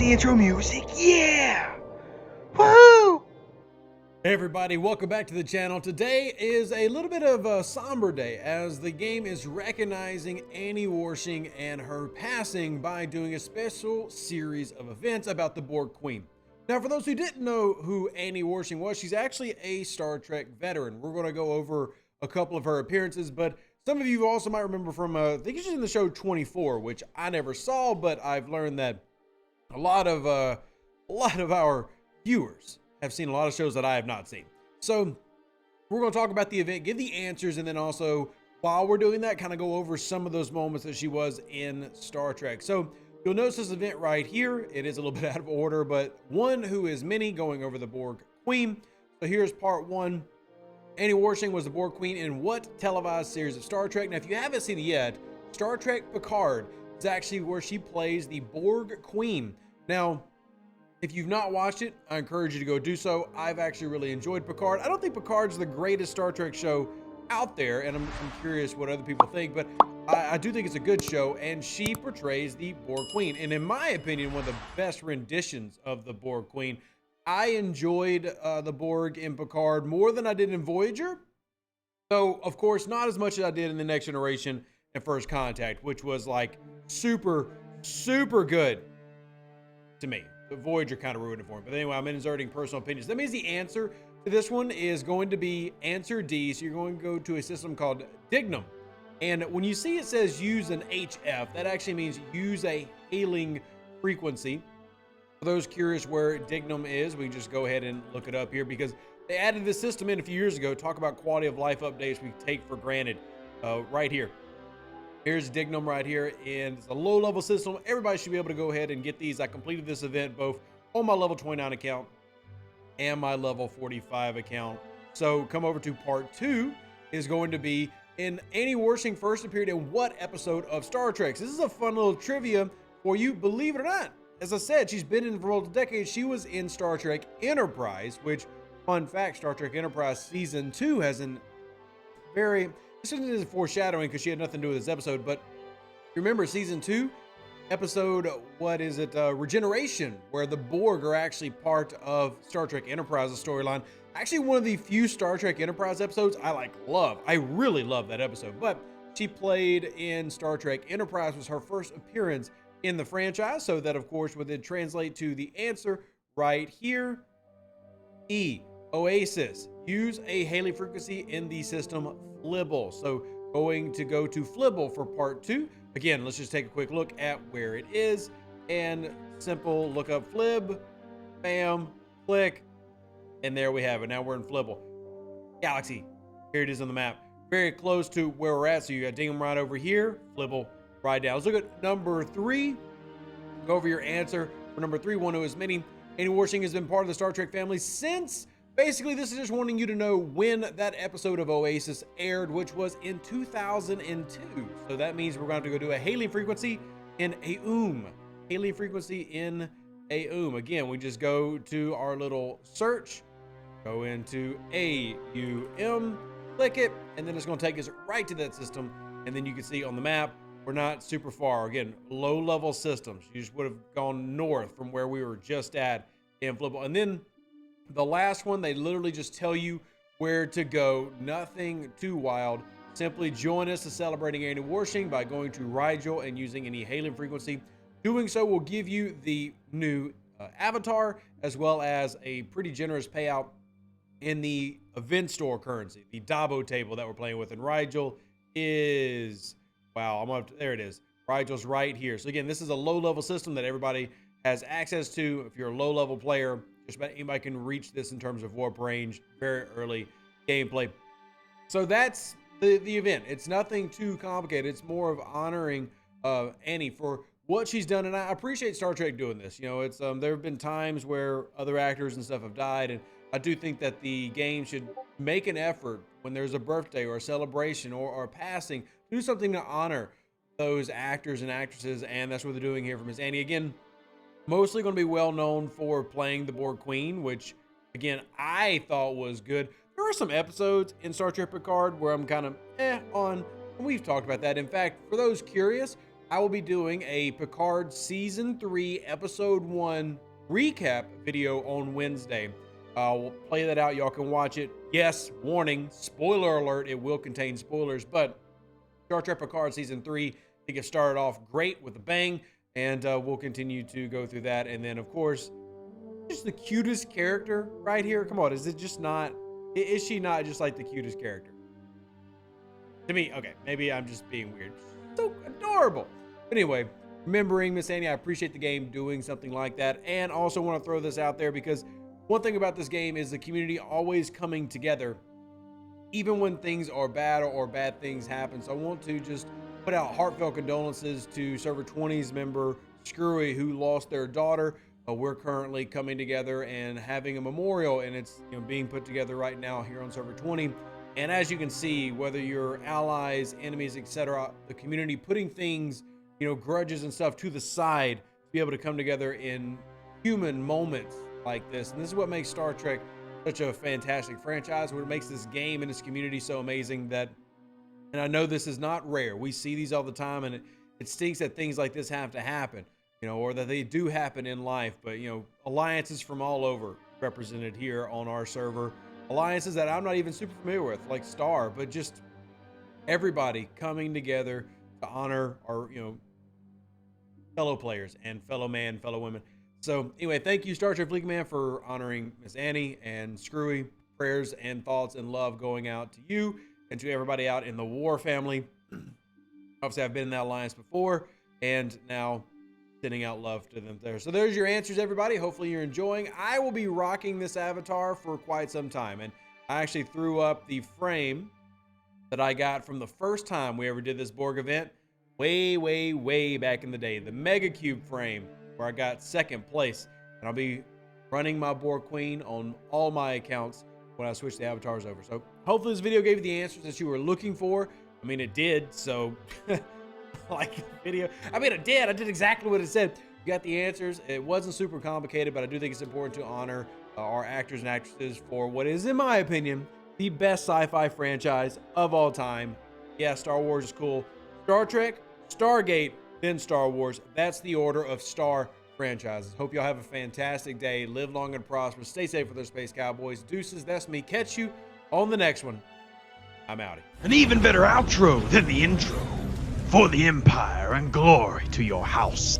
the intro music. Yeah! Woohoo! Hey everybody, welcome back to the channel. Today is a little bit of a somber day as the game is recognizing Annie Wersching and her passing by doing a special series of events about the Borg Queen. Now, for those who didn't know who Annie Wersching was, she's actually a Star Trek veteran. We're going to go over a couple of her appearances, but some of you also might remember from, I think she's in the show 24, which I never saw, but I've learned that a lot of our viewers have seen a lot of shows that I have not seen. So we're going to talk about the event, give the answers, and then also while we're doing that, kind of go over some of those moments that she was in Star Trek. So you'll notice this event right here. It is a little bit out of order, but one who is many going over the Borg Queen. So here's part one. Annie Wersching was the Borg Queen in what televised series of Star Trek? Now, if you haven't seen it yet, Star Trek Picard is actually where she plays the Borg Queen. Now, if you've not watched it, I encourage you to go do so. I've actually really enjoyed Picard. I don't think Picard's the greatest Star Trek show out there, and I'm curious what other people think, but I do think it's a good show, and she portrays the Borg Queen. And in my opinion, one of the best renditions of the Borg Queen. I enjoyed the Borg in Picard more than I did in Voyager. So, of course, not as much as I did in The Next Generation and First Contact, which was like super, super good to me. The Voyager kind of ruined it for me. But anyway, I'm inserting personal opinions. That means the answer to this one is going to be answer D. So you're going to go to a system called Dignum. And when you see it says use an HF, that actually means use a hailing frequency. For those curious where Dignum is, we can just go ahead and look it up here because they added this system in a few years ago. Talk about quality of life updates we take for granted right here. Here's Dignum right here, and it's a low-level system. Everybody should be able to go ahead and get these. I completed this event both on my level 29 account and my level 45 account. So come over to part 2 is going to be in Annie Wersching first appeared in what episode of Star Trek? So this is a fun little trivia for you, believe it or not. As I said, she's been in for multiple decades. She was in Star Trek Enterprise, which, fun fact, Star Trek Enterprise Season 2 has an very... This isn't foreshadowing because she had nothing to do with this episode, but remember Season 2, episode, Regeneration, where the Borg are actually part of Star Trek Enterprise's storyline. Actually, one of the few Star Trek Enterprise episodes I love. I really love that episode, but she played in Star Trek Enterprise, was her first appearance in the franchise, so that of course would then translate to the answer right here. E, Oasis, use a hailing frequency in the system Flibble. So going to go to Flibble for part 2. Again, let's just take a quick look at where it is and simple look up Flib, bam, click, and there we have it. Now we're in Flibble. Galaxy, here it is on the map. Very close to where we're at, so you got Dignum right over here, Flibble right down. Let's look at number 3. Go over your answer for number 3. One who is many. Annie Wersching has been part of the Star Trek family since, basically this is just wanting you to know when that episode of Oasis aired, which was in 2002. So that means we're going to have to go do a hailing frequency in AUM. Hailing frequency in AUM. Again, we just go to our little search, go into AUM, click it, and then it's going to take us right to that system. And then you can see on the map, we're not super far. Again, low-level systems. You just would have gone north from where we were just at in Flibble. And then the last one, they literally just tell you where to go. Nothing too wild. Simply join us to celebrating Annie Wersching by going to Rigel and using any hailing frequency. Doing so will give you the new avatar, as well as a pretty generous payout in the event store currency, the Dabo table that we're playing with. And Rigel is... Wow, there it is. Rigel's right here. So again, this is a low-level system that everybody has access to. If you're a low-level player, just about anybody can reach this in terms of warp range, very early gameplay. So that's the event. It's nothing too complicated. It's more of honoring Annie for what she's done. And I appreciate Star Trek doing this. You know, it's there have been times where other actors and stuff have died, and I do think that the game should make an effort when there's a birthday or a celebration or a passing, do something to honor those actors and actresses, and that's what they're doing here for Miss Annie. Again, mostly going to be well known for playing the Borg Queen, which, again, I thought was good. There are some episodes in Star Trek Picard where I'm kind of on, and we've talked about that. In fact, for those curious, I will be doing a Picard Season 3, Episode 1 recap video on Wednesday. We'll play that out. Y'all can watch it. Yes, warning, spoiler alert, it will contain spoilers, but Star Trek Picard Season 3, I think it started off great with a bang, and we'll continue to go through that. And then, of course, just the cutest character right here. Come on, is it just not, is she not just like the cutest character? To me, okay, maybe I'm just being weird. So adorable. Anyway, remembering Miss Annie, I appreciate the game doing something like that, and also want to throw this out there because one thing about this game is the community always coming together, even when things are bad or bad things happen. So I want to just put out heartfelt condolences to Server 20's member Screwy, who lost their daughter. We're currently coming together and having a memorial, and it's being put together right now here on Server 20. And as you can see, whether you're allies, enemies, etc., the community putting things, grudges and stuff to the side to be able to come together in human moments like this. And this is what makes Star Trek such a fantastic franchise, what makes this game and this community so amazing that, and I know this is not rare, we see these all the time, and it stinks that things like this have to happen, or that they do happen in life. But, alliances from all over represented here on our server. Alliances that I'm not even super familiar with, like Star, but just everybody coming together to honor our, fellow players and fellow man, fellow women. So anyway, thank you, Star Trek League Man, for honoring Miss Annie and Screwy. Prayers and thoughts and love going out to you and to everybody out in the war family. Obviously, I've been in that alliance before, and now sending out love to them there. So there's your answers, everybody. Hopefully you're enjoying. I will be rocking this avatar for quite some time, and I actually threw up the frame that I got from the first time we ever did this Borg event way back in the day, the Mega Cube frame, where I got second place. And I'll be running my Borg Queen on all my accounts when I switch the avatars over. So hopefully this video gave you the answers that you were looking for. I mean, it did, so like the video. I mean, it did. I did exactly what it said. You got the answers. It wasn't super complicated, but I do think it's important to honor our actors and actresses for what is, in my opinion, the best sci-fi franchise of all time. Yeah, Star Wars is cool. Star Trek, Stargate, then Star Wars. That's the order of Star franchises. Hope y'all have a fantastic day. Live long and prosper. Stay safe with our space cowboys. Deuces, that's me. Catch you on the next one. I'm outie. An even better outro than the intro. For the Empire and glory to your house.